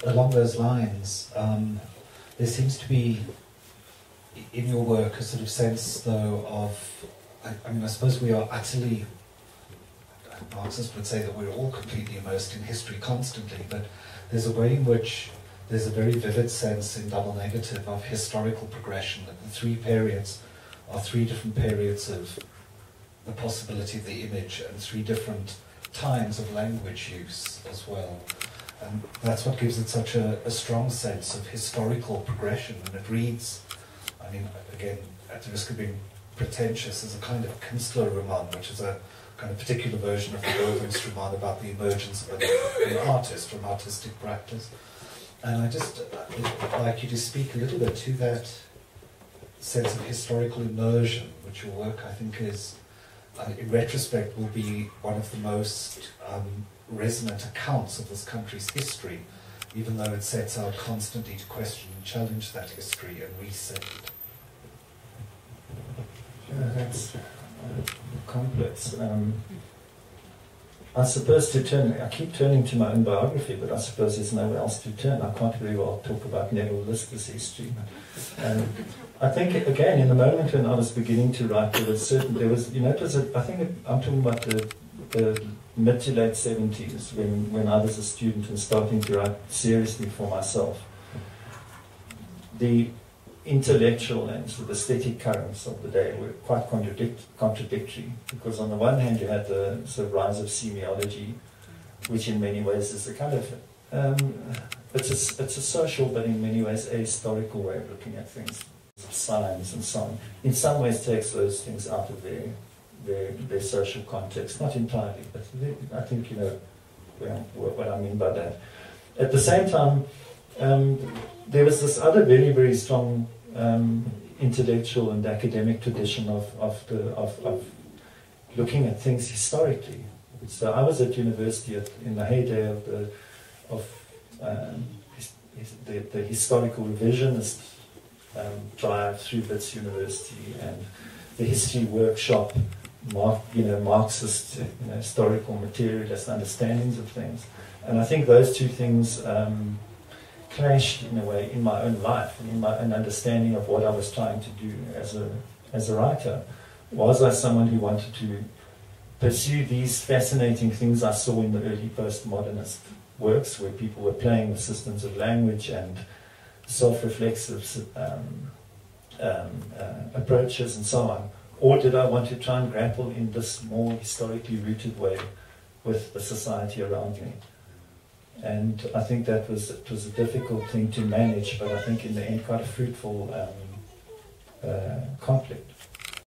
along those lines, there seems to be in your work a sort of sense, though, of, I mean, I suppose we are utterly, Marxists would say that we're all completely immersed in history constantly, but there's a way in which there's a very vivid sense in Double Negative of historical progression, that the three periods are three different periods of the possibility of the image and three different times of language use as well. And that's what gives it such a strong sense of historical progression. And it reads, I mean, again, at the risk of being pretentious, as a kind of Künstlerroman, which is a kind of particular version of the Bildungsroman about the emergence of an artist from artistic practice. And I just would like you to speak a little bit to that sense of historical immersion, which your work, I think, is, in retrospect, will be one of the most resonant accounts of this country's history, even though it sets out constantly to question and challenge that history and reset it. Yeah, that's complex. I suppose I keep turning to my own biography, but I suppose there's nowhere else to turn. I can't very well talk about Neville Lister's history. I think, again, in the moment when I was beginning to write, I think I'm talking about the mid to late 70s, when I was a student and starting to write seriously for myself. The intellectual and sort of aesthetic currents of the day were quite contradictory, because on the one hand you had the sort of rise of semiology, which in many ways is a kind of it's a social but in many ways a historical way of looking at things, science and so on. In some ways takes those things out of their social context, not entirely, but I think you know what I mean by that. At the same time, there was this other very, very strong intellectual and academic tradition of looking at things historically. So I was at university in the heyday of the historical revisionist drive through Wits University, and the history workshop, Marxist, historical materialist understandings of things. And I think those two things clashed in a way in my own life and in my own understanding of what I was trying to do as a writer. Was I someone who wanted to pursue these fascinating things I saw in the early postmodernist works, where people were playing with systems of language and self-reflexive approaches and so on? Or did I want to try and grapple in this more historically rooted way with the society around me? And I think it was a difficult thing to manage, but I think in the end quite a fruitful conflict.